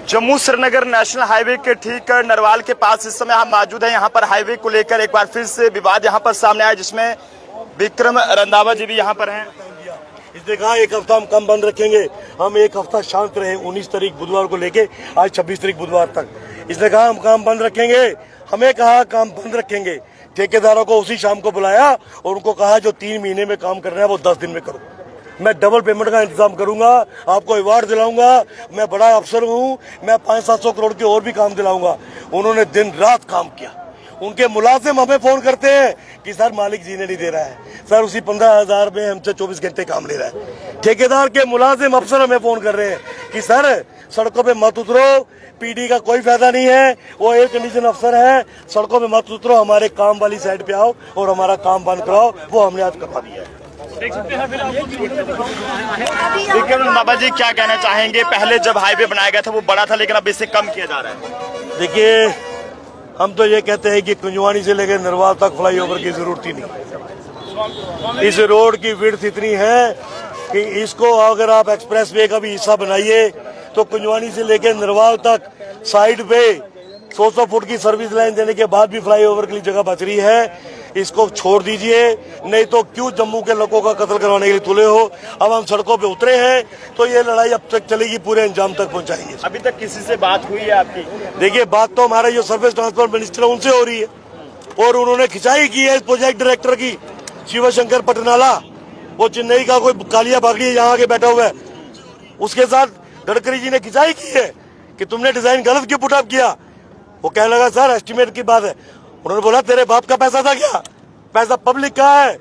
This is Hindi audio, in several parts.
जम्मू श्रीनगर नेशनल हाईवे के ठीक नरवाल के पास इस समय हम मौजूद हैं। यहाँ पर हाईवे को लेकर एक बार फिर से विवाद यहाँ पर सामने आया, जिसमें विक्रम रंधावा जी भी यहाँ पर हैं। इसने कहा एक हफ्ता हम काम बंद रखेंगे, हम एक हफ्ता शांत रहे 19 तारीख बुधवार को लेके आज 26 तारीख बुधवार तक। इसने कहा हम काम बंद रखेंगे, हमें कहा काम बंद रखेंगे। ठेकेदारों को उसी शाम को बुलाया और उनको कहा जो 3 महीने में काम करना है वो 10 दिन में करो। मैं डबल पेमेंट का इंतजाम करूंगा, आपको अवार्ड दिलाऊंगा, मैं बड़ा अफसर हूं, मैं 500-700 करोड़ के और भी काम दिलाऊंगा। उन्होंने दिन रात काम किया। उनके मुलाजिम हमें फोन करते हैं कि सर मालिक जी ने नहीं दे रहा है, सर उसी 15,000 में हमसे 24 घंटे काम ले रहा है। ठेकेदार के मुलाजिम अफसर हमें फोन कर रहे हैं कि सर सड़कों पे मत उतरो, पीडी का कोई फायदा नहीं है, वो एयर कंडीशन अफसर है, सड़कों पे मत उतरो, हमारे काम वाली साइड पे आओ और हमारा काम बंद कराओ। वो हमने आज करवा दिया है। विक्रम रंधावा जी क्या कहना चाहेंगे? पहले जब हाईवे बनाया गया था वो बड़ा था, लेकिन अब इसे कम किया जा रहा है। देखिए, हम तो ये कहते हैं कि कुंजवानी से लेकर नरवाल तक फ्लाईओवर की जरूरत ही नहीं। इस रोड की विड्थ इतनी है कि इसको अगर आप एक्सप्रेस वे का भी हिस्सा बनाइए तो कुंजवानी से लेकर नरवाल तक साइड पे 100 फुट की सर्विस लाइन देने के बाद भी फ्लाईओवर के लिए जगह बच रही है। इसको छोड़ दीजिए, नहीं तो क्यों जम्मू के लोगों का कत्ल करवाने के लिए तुले हो। अब हम सड़कों पे उतरे हैं तो ये लड़ाई अब तक चलेगी, पूरे अंजाम तक पहुंचाएंगे। अभी तक किसी से बात हुई है आपकी? देखिए, बात तो हमारा जो सर्विस ट्रांसपोर्ट मिनिस्टर है उनसे हो रही है और उन्होंने खिंचाई की है इस प्रोजेक्ट डायरेक्टर की, शिवशंकर पटनाला। वो चेन्नई का कोई कालिया बागड़ी यहाँ आके बैठा हुआ है, उसके साथ गडकरी जी ने खिंचाई की है कि तुमने डिजाइन गलत क्यों पुटअप किया। वो कहने लगा सर एस्टिमेट की बात है। उन्होंने बोला तेरे बाप का पैसा था क्या? पैसा पब्लिक का है,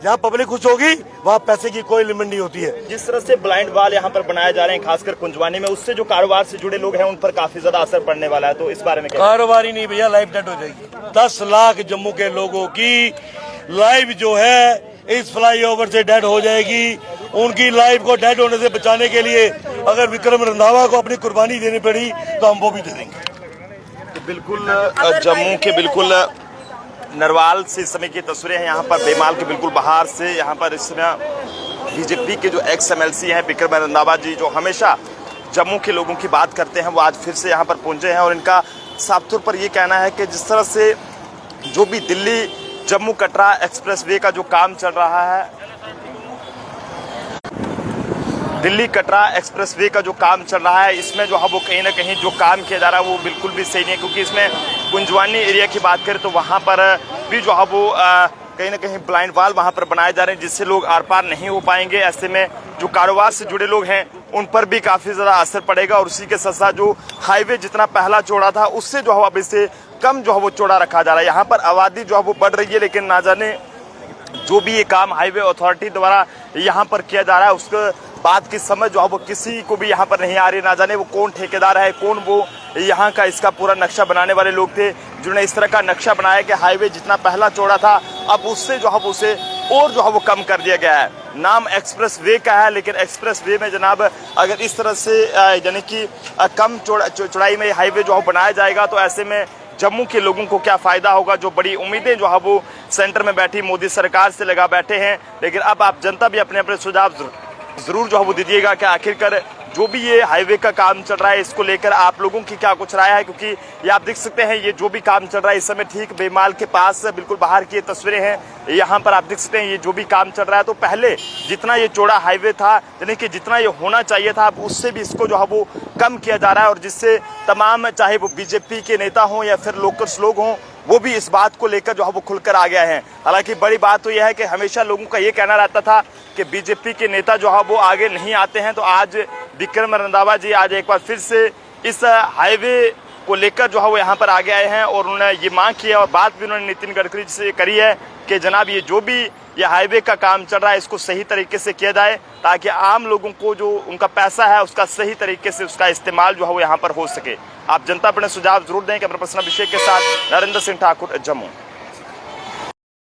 जहाँ पब्लिक खुश होगी वहाँ पैसे की कोई लिमिट नहीं होती है। जिस तरह से ब्लाइंड वाल यहाँ पर बनाए जा रहे हैं खासकर कुंजवानी में, उससे जो कारोबार से जुड़े लोग हैं उन पर काफी ज्यादा असर पड़ने वाला है, तो इस बारे में कारोबार ही नहीं भैया, लाइफ डेड हो जाएगी। 10 लाख जम्मू के लोगों की लाइफ जो है इस फ्लाईओवर से डेड हो जाएगी। उनकी लाइफ को डेड होने से बचाने के लिए अगर विक्रम रंधावा को अपनी कुर्बानी देनी पड़ी तो हम वो भी दे देंगे। तो बिल्कुल जम्मू के बिल्कुल नरवाल से इस समय की तस्वीरें हैं। यहाँ पर बेमाल के बिल्कुल बाहर से यहाँ पर इस समय बीजेपी के जो एक्स MLC हैं विक्रम रंधावा जी, जो हमेशा जम्मू के लोगों की बात करते हैं, वो आज फिर से यहाँ पर पहुंचे हैं। और इनका साफ तौर पर ये कहना है कि जिस तरह से जो भी दिल्ली जम्मू कटरा एक्सप्रेस वे का जो काम चल रहा है, दिल्ली कटरा एक्सप्रेस वे का जो काम चल रहा है, इसमें जो है वो कहीं ना कहीं जो काम किया जा रहा है वो बिल्कुल भी सही नहीं है। क्योंकि इसमें कुंजवानी एरिया की बात करें तो वहाँ पर भी जो है वो कहीं ना कहीं ब्लाइंड वाल वहाँ पर बनाए जा रहे हैं, जिससे लोग आर पार नहीं हो पाएंगे। ऐसे में जो कारोबार से जुड़े लोग हैं उन पर भी काफ़ी ज़्यादा असर पड़ेगा। और उसी के साथ साथ जो हाईवे जितना पहला चौड़ा था उससे जो है अब इससे कम जो है वो चौड़ा रखा जा रहा है। यहाँ पर आबादी जो है वो बढ़ रही है, लेकिन ना जाने जो भी ये काम हाईवे अथॉरिटी द्वारा यहाँ पर किया जा रहा है उसके बात की समझ जो है वो किसी को भी यहाँ पर नहीं आ रही। ना जाने वो कौन ठेकेदार है, कौन वो यहाँ का इसका पूरा नक्शा बनाने वाले लोग थे जिन्होंने इस तरह का नक्शा बनाया कि हाईवे जितना पहला चौड़ा था अब उससे जो है उसे और जो है वो कम कर दिया गया है। नाम एक्सप्रेस वे का है, लेकिन एक्सप्रेस वे में जनाब अगर इस तरह से यानी कि कम चौड़ाई में हाईवे जो है बनाया जाएगा तो ऐसे में जम्मू के लोगों को क्या फायदा होगा। जो बड़ी उम्मीदें जो है वो सेंटर में बैठी मोदी सरकार से लगा बैठे हैं। लेकिन अब आप जनता भी अपने अपने सुझाव जरूर जो है वो दीजिएगा कि आखिरकार जो भी ये हाईवे का काम चल रहा है इसको लेकर आप लोगों की क्या कुछ राय है। क्योंकि ये आप देख सकते हैं ये जो भी काम चल रहा है इस समय ठीक बेमाल के पास बिल्कुल बाहर की तस्वीरें हैं। यहाँ पर आप देख सकते हैं ये जो भी काम चल रहा है तो पहले जितना ये चौड़ा हाईवे था यानी कि जितना ये होना चाहिए था अब उससे भी इसको जो है वो कम किया जा रहा है। और जिससे तमाम चाहे वो बीजेपी के नेता हों या फिर लोकल्स लोग हों वो भी इस बात को लेकर जो है वो खुलकर आ गया है। हालांकि बड़ी बात तो यह है कि हमेशा लोगों का ये कहना रहता था कि बीजेपी के नेता जो है वो आगे नहीं आते हैं। तो आज विक्रम रंधावा जी आज एक बार फिर से इस हाईवे को लेकर जो है वो यहाँ पर आगे आए हैं और उन्होंने ये मांग की है और बात भी उन्होंने नितिन गडकरी से करी है कि जनाब ये जो भी ये हाईवे का काम चल रहा है इसको सही तरीके से किया जाए, ताकि आम लोगों को जो उनका पैसा है उसका सही तरीके से उसका इस्तेमाल जो है वो यहाँ पर हो सके। आप जनता अपने सुझाव जरूर दें। कैमरा पर्सन अभिषेक के साथ नरेंद्र सिंह ठाकुर, जम्मू।